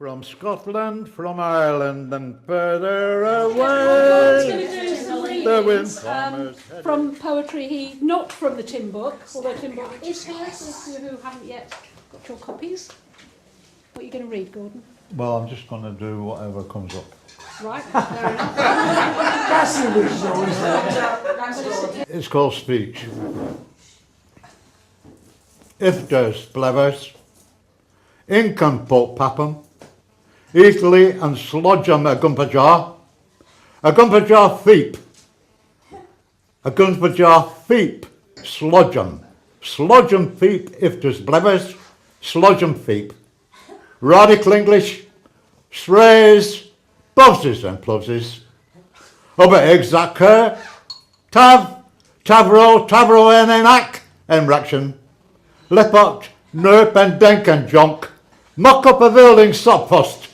From Scotland, from Ireland, and further away. The wind from poetry, not from the Tim book, although Tim book is here, for you who haven't yet got your copies. What are you going to read, Gordon? Well, I'm just going to do whatever comes up. Right, fair enough. That's the original, isn't it? It's called Speech. If there's blevers, ink and pulp papum, Italy and slodgem a gumpajar feep, slodgem feep if there's blevers, slodgem feep, radical English, strays, bovses and plovses, over exact cur, tavro enac, enraction, lepot, nerp and denk and jonk, mock up a verling soppost,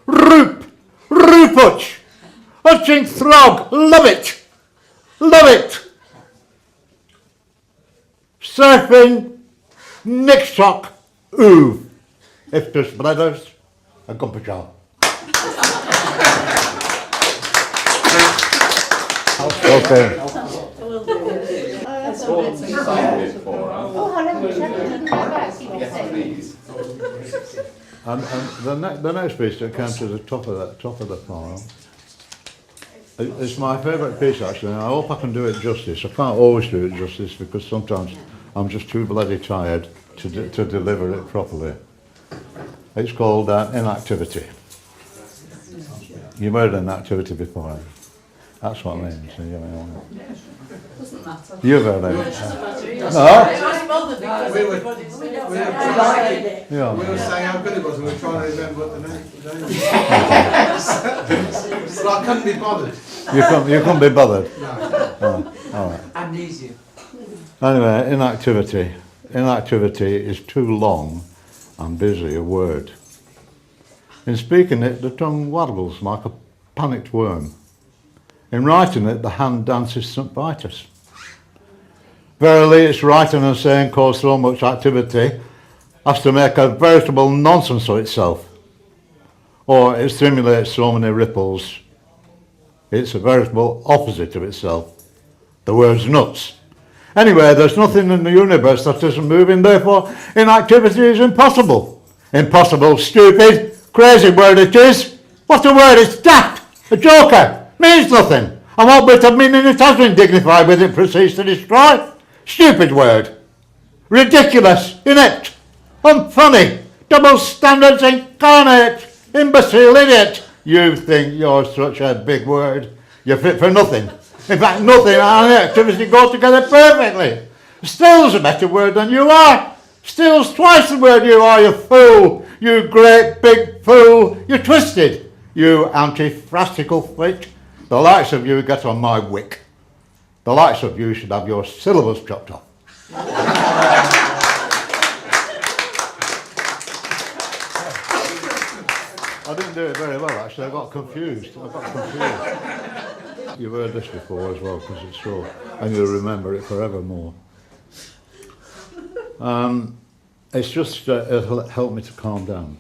rooputch, hutching throg, love it, surfing, nickstock, oove, if there's bladders, a gumpajar. Okay. And the next piece that came to the top of the file, it's my favourite piece actually, and I hope I can do it justice. I can't always do it justice because sometimes I'm just too bloody tired to deliver it properly. It's called Inactivity. You've heard inactivity before. That's what I mean. So, Doesn't matter. you've heard it. No? We were saying how good it was and we were trying to remember what the name was. But I couldn't be bothered. You couldn't be bothered. No. All right. Amnesia. Anyway, inactivity. Inactivity is too long and busy a word. In speaking it, the tongue waddles like a panicked worm. In writing it, the hand dances St. Vitus. Verily, its writing and saying cause so much activity as to make a veritable nonsense of itself. Or it stimulates so many ripples. It's a veritable opposite of itself. The word's nuts. Anyway, there's nothing in the universe that isn't moving, therefore inactivity is impossible. Impossible, stupid, crazy word it is. What a word, it's daft, a joker. Means nothing, and what bit of meaning it has been dignified with it proceeds to destroy. Stupid word. Ridiculous, inept, unfunny, double standards incarnate, imbecile idiot. You think you're such a big word. You're fit for nothing. In fact, nothing and activity go together perfectly. Still's a better word than you are. Still's twice the word you are, you fool. You great big fool. You're twisted. You antiphrastic flick. The likes of you get on my wick. The likes of you should have your syllables chopped off. I didn't do it very well actually, I got confused. You've heard this before as well because it's short and you'll remember it forevermore. It's just, it'll help me to calm down.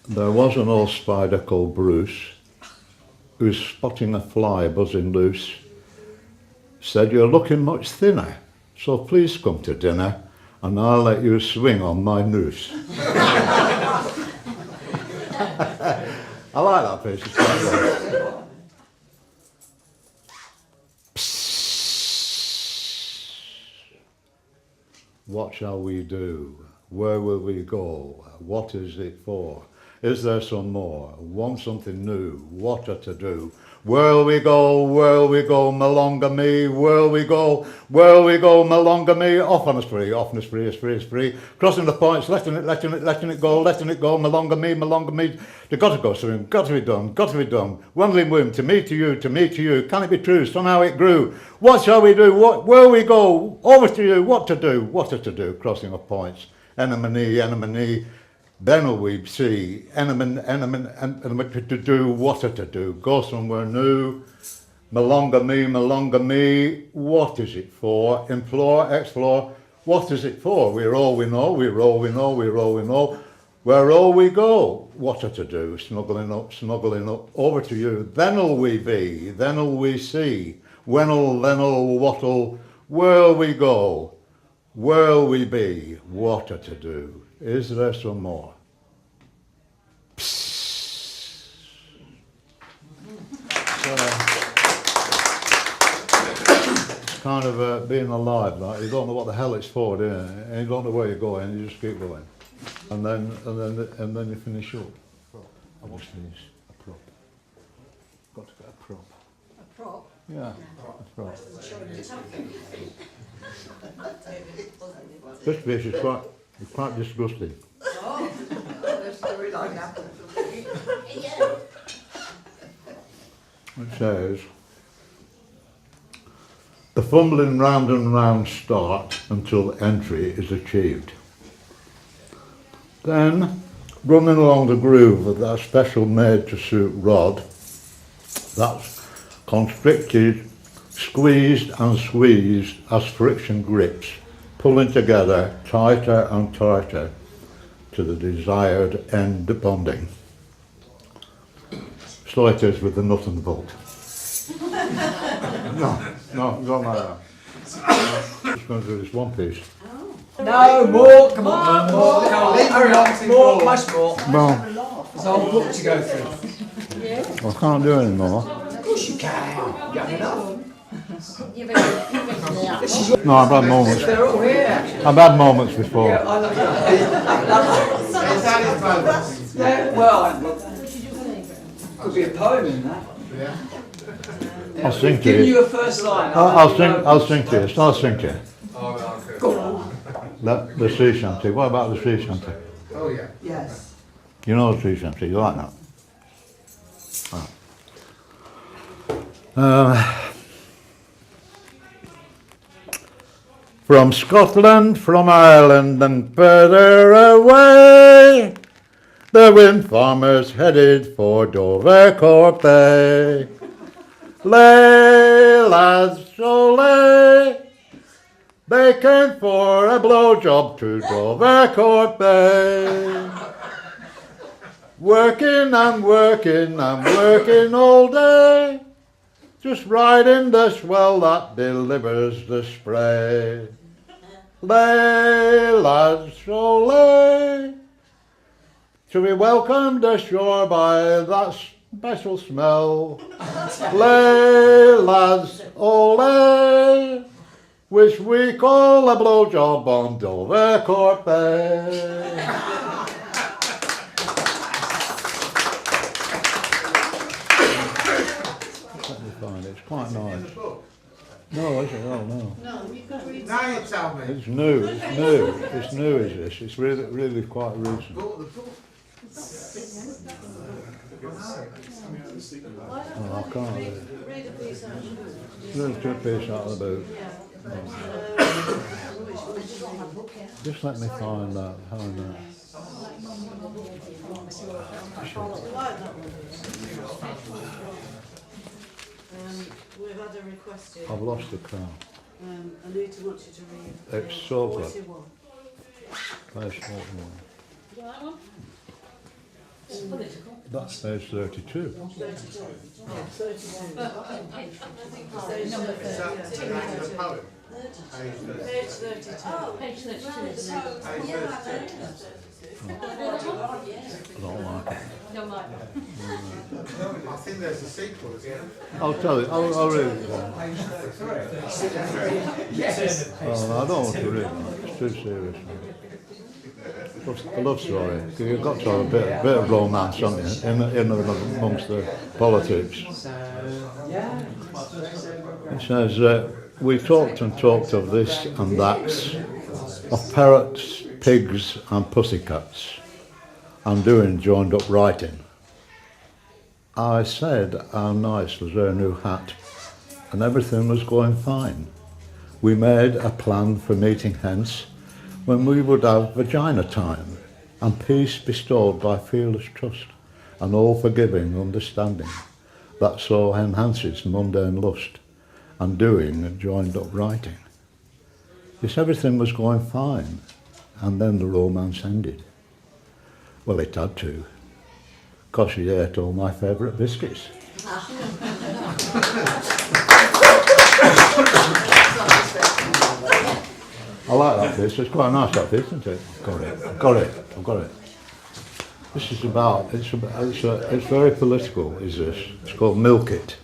There was an old spider called Bruce who's spotting a fly buzzing loose, said, "You're looking much thinner, so please come to dinner and I'll let you swing on my noose." I like that piece, it's quite good. What shall we do? Where will we go? What is it for? Is there some more? Want something new? What are to do? Where'll we go, malonga me, where'll we go, malonga me, off on a spree, a spree, crossing the points, letting it go, malonga me, they gotta go soon, got to be done, wandering womb, to me to you, can it be true, somehow it grew, what shall we do, where'll we go, over to you, what are to do, crossing of points, enemy, then will we see, enemy, to do, what are to do, go somewhere new, malonga me, what is it for, implore, explore, what is it for, we're all we know, Where'll we go? What are to do? Snuggling up, over to you. Then'll we be, then'll we see. When'll, then'll, what'll, where'll we go? Where'll we be? What are to do? Is there some more? Psst. It's kind of being alive, like you don't know what the hell it's for, do you? And you don't know where you're going, you just keep going. And then you finish up. I watch this. A prop. Got to get a prop. A prop? Yeah, a prop. This fish is quite disgusting. It says, the fumbling round and round start until entry is achieved. Then, running along the groove of that special made-to-suit rod, that's constricted, squeezed and squeezed as friction grips, pulling together tighter and tighter to the desired end bonding. So it is with the nut and bolt. No, don't like that. Just going to do this one piece. No, more, come on. More, hurry on, more, much more. Well, There's a whole book to go through. I can't do any more. Of course you can. You have enough. No, I've had moments. They're all here. I've had moments before. Yeah, I know. It's had its moments. Yeah, well, could be a poem in that. Yeah. I'll sing to Giving you. you a first line. I'll sing to you. I'll sing to you. Oh, okay. Go on. The sea shanty. What about the sea shanty? Oh, yeah. Yes. You know the sea shanty. You like that? From Scotland, from Ireland and further away, the wind farmers headed for Dovercourt Bay. Lay, lads, so lay, they came for a blowjob to Dovercourt Bay. Working and working and working all day, just riding the swell that delivers the spray. Lay, lads, so lay, to be welcomed ashore by that special smell. Lay, lads, oh lay, which we call a blowjob on Dovercourt Bay. Let me find it. It's quite nice. No, is it? Oh no. Now you tell me. It's new. It's new. Is this? It's really quite recent. Go to the book. Oh, I can't read it. Let's do a piece out of the book. Just let me find that. Find that. We've had a request here. I've lost the crown. Anita wants you to read. It's so good. 41. Page 41. You like that one? It's political. That's page 32. 32. Yeah, 32. Number Is that 30. the name of the poem? Page 32. Page 32, isn't it? Page 32. I don't like it. Don't like it. I think there's a sequel, isn't there? I'll tell you. I'll read it. Oh, I don't want to read that. It's too serious. A love story. You've got to have a bit of romance, haven't you, in amongst the politics. It says, we talked and talked of this and that, of parrots, pigs and pussycats, and doing joined up writing. I said how nice was her new hat, and everything was going fine. We made a plan for meeting hence, when we would have vagina time, and peace bestowed by fearless trust, and all forgiving understanding, that so enhances mundane lust, and doing and joined up writing. Yes, everything was going fine, and then the romance ended. Well, it had to, because she ate all my favourite biscuits. I like that fish. It's quite nice, that fish, isn't it? I've got it. This is about, it's very political, is this. It's called Milk It.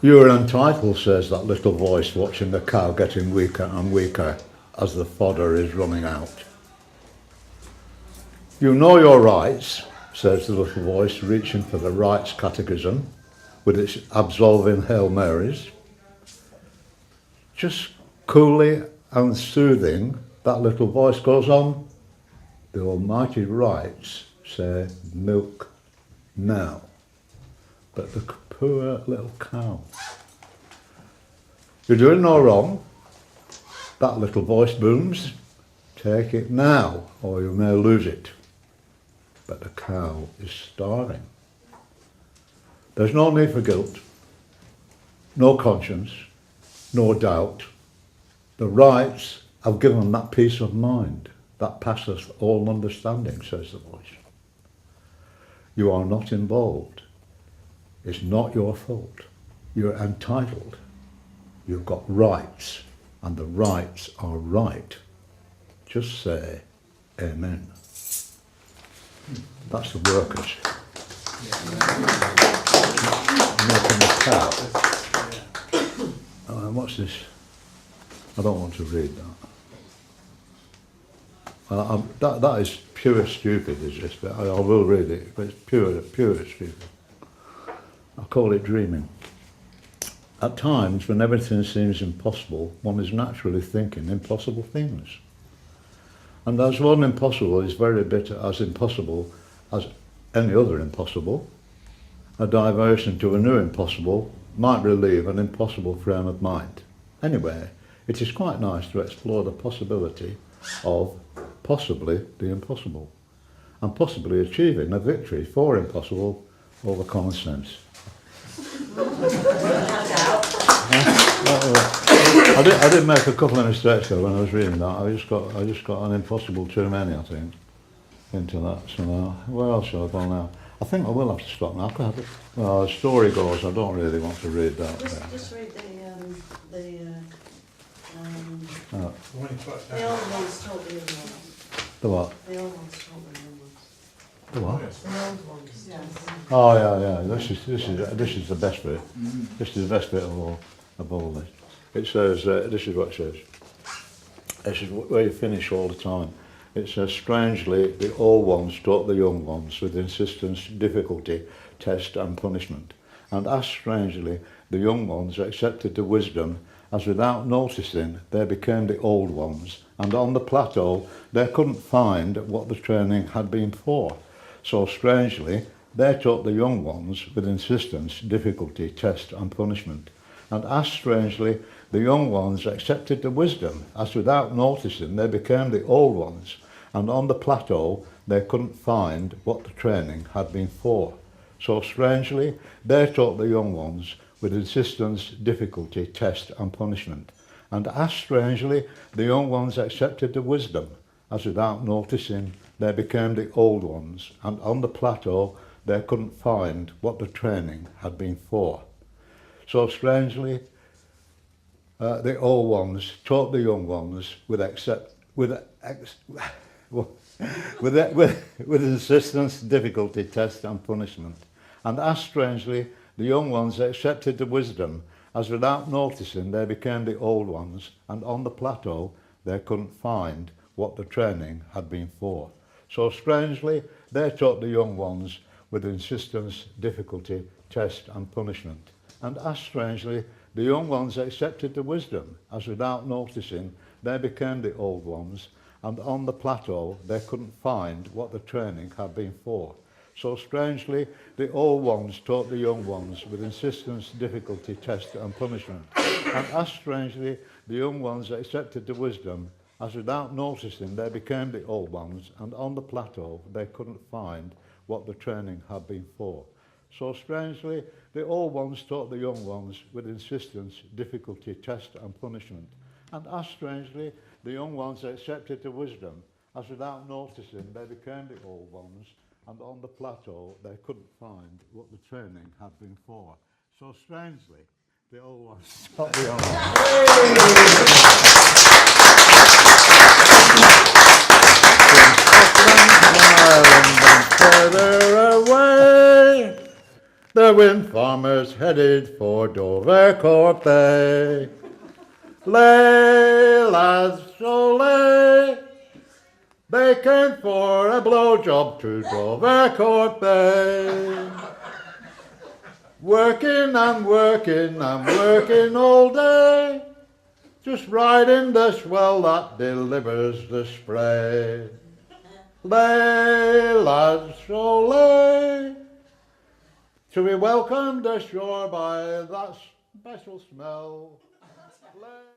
You're entitled, says that little voice, watching the cow getting weaker and weaker as the fodder is running out. You know your rights, says the little voice, reaching for the rights catechism with its absolving Hail Marys. Just coolly and soothing, that little voice goes on. The almighty rights say milk now. But the poor little cow. You're doing no wrong. That little voice booms. Take it now, or you may lose it. But the cow is starving. There's no need for guilt, no conscience, no doubt. The rights have given that peace of mind that passeth all understanding, says the voice. You are not involved. It's not your fault. You're entitled. You've got rights, and the rights are right. Just say amen. That's the workers. Making the cow. What's this? I don't want to read that. That is pure stupid, is this, but I will read it, but it's pure stupid. I call it dreaming. At times, when everything seems impossible, one is naturally thinking impossible things. And as one impossible is very bit as impossible as any other impossible, a diversion to a new impossible might relieve an impossible frame of mind. Anyway, it is quite nice to explore the possibility of possibly the impossible, and possibly achieving a victory for impossible over common sense. I did make a couple of mistakes though when I was reading that. I just got an impossible too many, I think, into that. So now, where else shall I go now? I think I will have to stop now. Well, as story goes, I don't really want to read that. Just read the When you put old ones taught the young ones. The what? The old ones taught the young ones. The what? The old ones, yes. Oh yeah. This is the best bit. This is the best bit of all this. It says, this is what it says. This is where you finish all the time. It says, strangely, the old ones taught the young ones with insistence, difficulty, test and punishment. And as strangely, the young ones accepted the wisdom, as without noticing, they became the old ones. And on the plateau, they couldn't find what the training had been for. So strangely, they taught the young ones with insistence, difficulty, test and punishment. And as strangely, the young ones accepted the wisdom, as without noticing, they became the old ones. And on the plateau, they couldn't find what the training had been for. So strangely, they taught the young ones with insistence, difficulty, test and punishment. And as strangely, the young ones accepted the wisdom, as without noticing, they became the old ones. And on the plateau, they couldn't find what the training had been for. So strangely, the old ones taught the young ones with insistence, difficulty, test and punishment. And as strangely, the young ones accepted the wisdom, as without noticing they became the old ones, and on the plateau they couldn't find what the training had been for. So strangely, they taught the young ones with insistence, difficulty, test and punishment. And as strangely, the young ones accepted the wisdom, as without noticing they became the old ones, and on the plateau they couldn't find what the training had been for. So strangely, the old ones taught the young ones with insistence, difficulty, test and punishment. And as strangely, the young ones accepted the wisdom, as without noticing they became the old ones, and on the plateau they couldn't find what the training had been for. So strangely, the old ones taught the young ones with insistence, difficulty, test and punishment. And as strangely, The young ones accepted the wisdom, as without noticing they became the old ones, and on the plateau they couldn't find what the training had been for. So strangely, the old ones taught the young ones. Further away, the wind farmers headed for Dovercourt Bay. Lay, lads, so lay. They came for a blowjob to Dovercourt Bay. Working and working and working all day, just riding the swell that delivers the spray. Lay, lads, so lay, to be welcomed ashore by that special smell. Lay.